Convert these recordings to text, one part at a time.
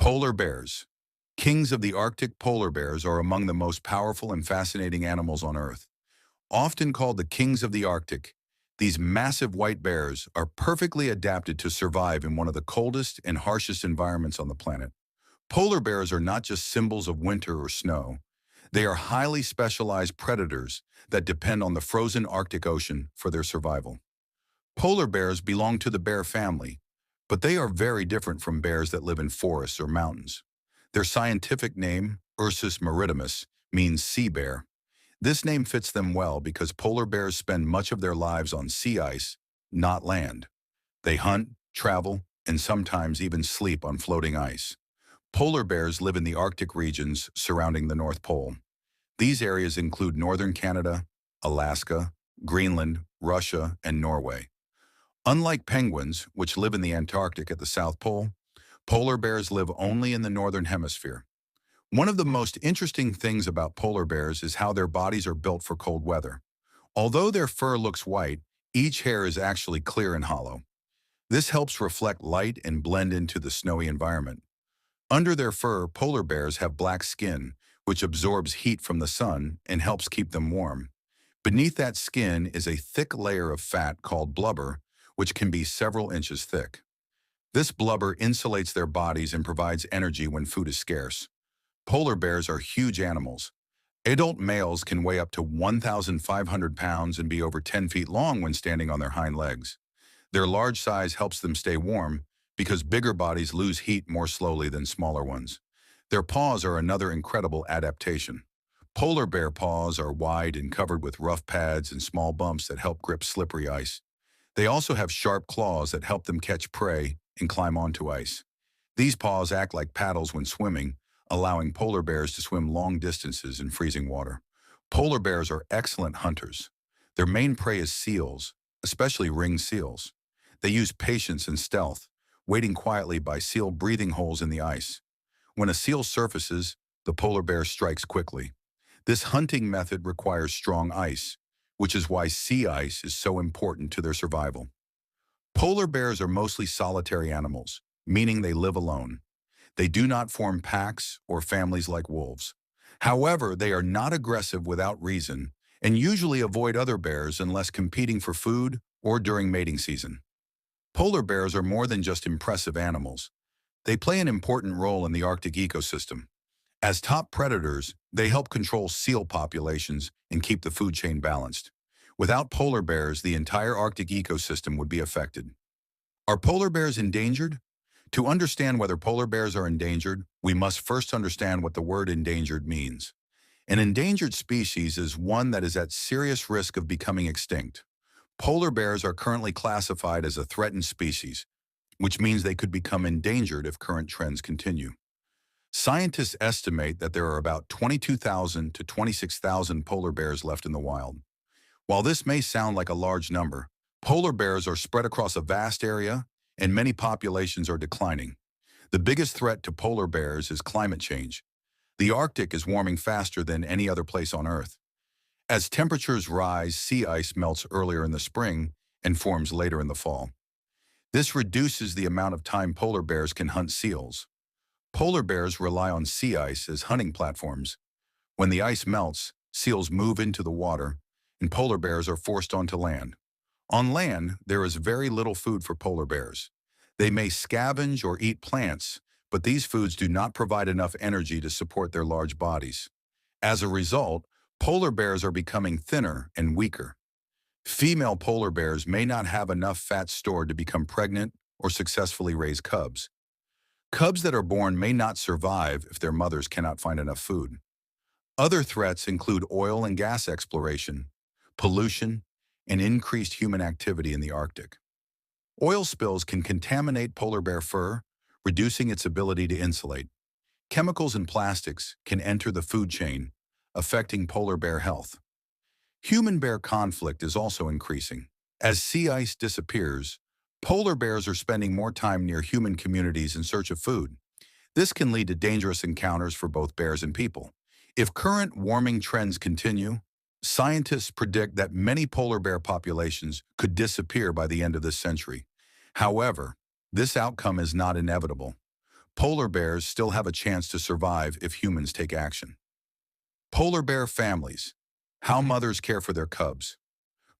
Polar bears. Kings of the Arctic, polar bears are among the most powerful and fascinating animals on Earth. Often called the kings of the Arctic, these massive white bears are perfectly adapted to survive in one of the coldest and harshest environments on the planet. Polar bears are not just symbols of winter or snow. They are highly specialized predators that depend on the frozen Arctic Ocean for their survival. Polar bears belong to the bear family, but they are very different from bears that live in forests or mountains. Their scientific name, Ursus maritimus, means sea bear. This name fits them well because polar bears spend much of their lives on sea ice, not land. They hunt, travel, and sometimes even sleep on floating ice. Polar bears live in the Arctic regions surrounding the North Pole. These areas include northern Canada, Alaska, Greenland, Russia, and Norway. Unlike penguins, which live in the Antarctic at the South Pole, polar bears live only in the northern hemisphere. One of the most interesting things about polar bears is how their bodies are built for cold weather. Although their fur looks white, each hair is actually clear and hollow. This helps reflect light and blend into the snowy environment. Under their fur, polar bears have black skin, which absorbs heat from the sun and helps keep them warm. Beneath that skin is a thick layer of fat called blubber, which can be several inches thick. This blubber insulates their bodies and provides energy when food is scarce. Polar bears are huge animals. Adult males can weigh up to 1,500 pounds and be over 10 feet long when standing on their hind legs. Their large size helps them stay warm because bigger bodies lose heat more slowly than smaller ones. Their paws are another incredible adaptation. Polar bear paws are wide and covered with rough pads and small bumps that help grip slippery ice. They also have sharp claws that help them catch prey and climb onto ice. These paws act like paddles when swimming, allowing polar bears to swim long distances in freezing water. Polar bears are excellent hunters. Their main prey is seals, especially ringed seals. They use patience and stealth, waiting quietly by seal breathing holes in the ice. When a seal surfaces, the polar bear strikes quickly. This hunting method requires strong ice, which is why sea ice is so important to their survival. Polar bears are mostly solitary animals, meaning they live alone. They do not form packs or families like wolves. However, they are not aggressive without reason and usually avoid other bears unless competing for food or during mating season. Polar bears are more than just impressive animals. They play an important role in the Arctic ecosystem. As top predators, they help control seal populations and keep the food chain balanced. Without polar bears, the entire Arctic ecosystem would be affected. Are polar bears endangered? To understand whether polar bears are endangered, we must first understand what the word endangered means. An endangered species is one that is at serious risk of becoming extinct. Polar bears are currently classified as a threatened species, which means they could become endangered if current trends continue. Scientists estimate that there are about 22,000 to 26,000 polar bears left in the wild. While this may sound like a large number, polar bears are spread across a vast area, and many populations are declining. The biggest threat to polar bears is climate change. The Arctic is warming faster than any other place on Earth. As temperatures rise, sea ice melts earlier in the spring and forms later in the fall. This reduces the amount of time polar bears can hunt seals. Polar bears rely on sea ice as hunting platforms. When the ice melts, seals move into the water, and polar bears are forced onto land. On land, there is very little food for polar bears. They may scavenge or eat plants, but these foods do not provide enough energy to support their large bodies. As a result, polar bears are becoming thinner and weaker. Female polar bears may not have enough fat stored to become pregnant or successfully raise cubs. Cubs that are born may not survive if their mothers cannot find enough food. Other threats include oil and gas exploration, pollution, and increased human activity in the Arctic. Oil spills can contaminate polar bear fur, reducing its ability to insulate. Chemicals and plastics can enter the food chain, affecting polar bear health. Human-bear conflict is also increasing. As sea ice disappears, polar bears are spending more time near human communities in search of food. This can lead to dangerous encounters for both bears and people. If current warming trends continue, scientists predict that many polar bear populations could disappear by the end of this century. However, this outcome is not inevitable. polar bears still have a chance to survive if humans take action. Polar bear families. How mothers care for their cubs.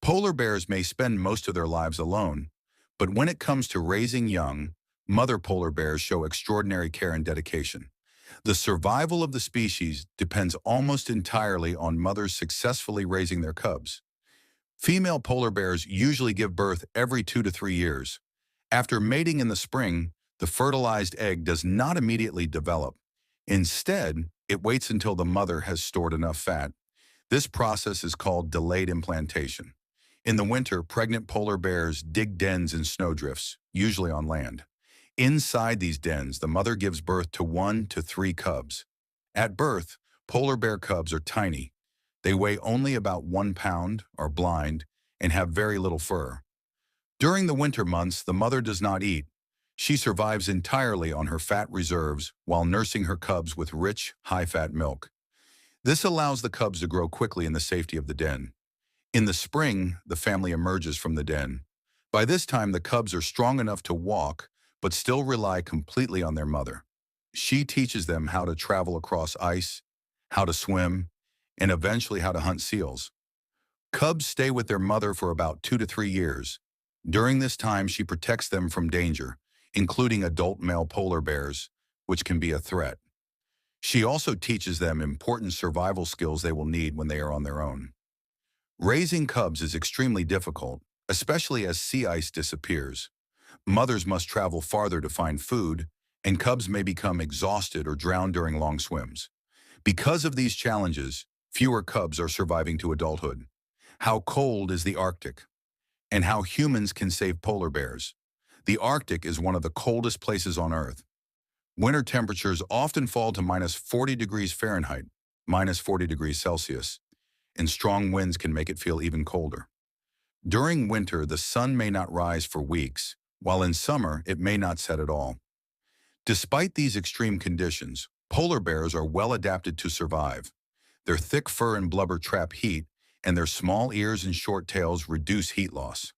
Polar bears may spend most of their lives alone, but when it comes to raising young, mother polar bears show extraordinary care and dedication. The survival of the species depends almost entirely on mothers successfully raising their cubs. Female polar bears usually give birth every 2 to 3 years. After mating in the spring, the fertilized egg does not immediately develop. Instead, it waits until the mother has stored enough fat. This process is called delayed implantation. In the winter, pregnant polar bears dig dens in snowdrifts, usually on land. Inside these dens, the mother gives birth to 1 to 3 cubs. At birth, polar bear cubs are tiny. They weigh only about 1 pound, are blind, and have very little fur. During the winter months, the mother does not eat. She survives entirely on her fat reserves while nursing her cubs with rich, high-fat milk. This allows the cubs to grow quickly in the safety of the den. In the spring, the family emerges from the den. By this time, the cubs are strong enough to walk, but still rely completely on their mother. She teaches them how to travel across ice, how to swim, and eventually how to hunt seals. Cubs stay with their mother for about 2 to 3 years. During this time, she protects them from danger, including adult male polar bears, which can be a threat. She also teaches them important survival skills they will need when they are on their own. Raising cubs is extremely difficult, especially as sea ice disappears. Mothers must travel farther to find food, and cubs may become exhausted or drown during long swims. Because of these challenges, fewer cubs are surviving to adulthood. How cold is the Arctic? And how humans can save polar bears. The Arctic is one of the coldest places on Earth. Winter temperatures often fall to -40 degrees Fahrenheit, -40 degrees Celsius, and strong winds can make it feel even colder. During winter, the sun may not rise for weeks, while in summer, it may not set at all. Despite these extreme conditions, polar bears are well adapted to survive. Their thick fur and blubber trap heat, and their small ears and short tails reduce heat loss.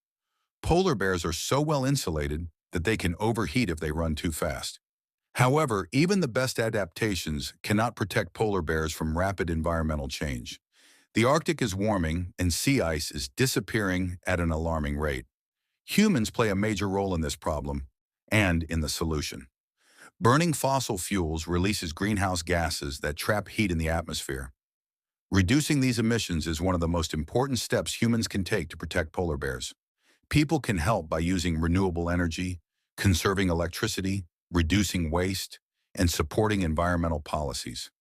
Polar bears are so well insulated that they can overheat if they run too fast. However, even the best adaptations cannot protect polar bears from rapid environmental change. The Arctic is warming, and sea ice is disappearing at an alarming rate. Humans play a major role in this problem and in the solution. Burning fossil fuels releases greenhouse gases that trap heat in the atmosphere. Reducing these emissions is one of the most important steps humans can take to protect polar bears. People can help by using renewable energy, conserving electricity, reducing waste, and supporting environmental policies.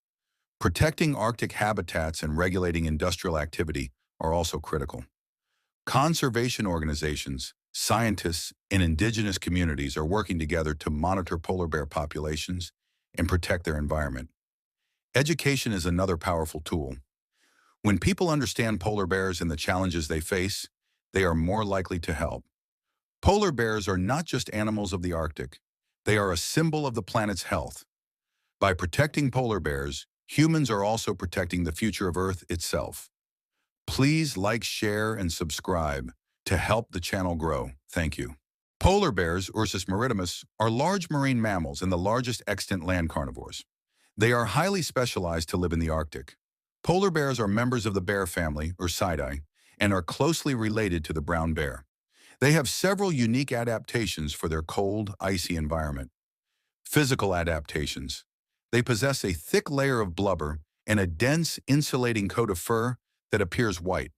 Protecting Arctic habitats and regulating industrial activity are also critical. Conservation organizations, scientists, and indigenous communities are working together to monitor polar bear populations and protect their environment. Education is another powerful tool. When people understand polar bears and the challenges they face, they are more likely to help. Polar bears are not just animals of the Arctic. They are a symbol of the planet's health. By protecting polar bears, humans are also protecting the future of Earth itself. Please like, share, and subscribe to help the channel grow. Thank you. Polar bears, Ursus maritimus, are large marine mammals and the largest extant land carnivores. They are highly specialized to live in the Arctic. Polar bears are members of the bear family, Ursidae, and are closely related to the brown bear. They have several unique adaptations for their cold, icy environment. Physical adaptations. They possess a thick layer of blubber and a dense, insulating coat of fur that appears white,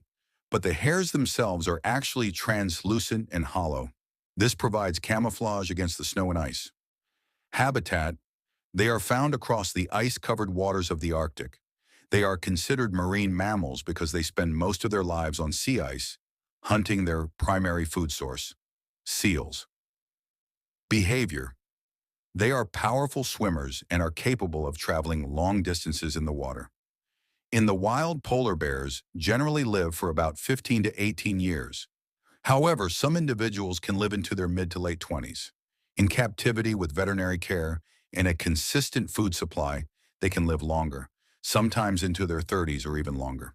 but the hairs themselves are actually translucent and hollow. This provides camouflage against the snow and ice. Habitat. They are found across the ice-covered waters of the Arctic. They are considered marine mammals because they spend most of their lives on sea ice, hunting their primary food source, seals. Behavior. They are powerful swimmers and are capable of traveling long distances in the water. In the wild, polar bears generally live for about 15 to 18 years. However, some individuals can live into their mid to late 20s. In captivity with veterinary care and a consistent food supply, they can live longer, sometimes into their 30s or even longer.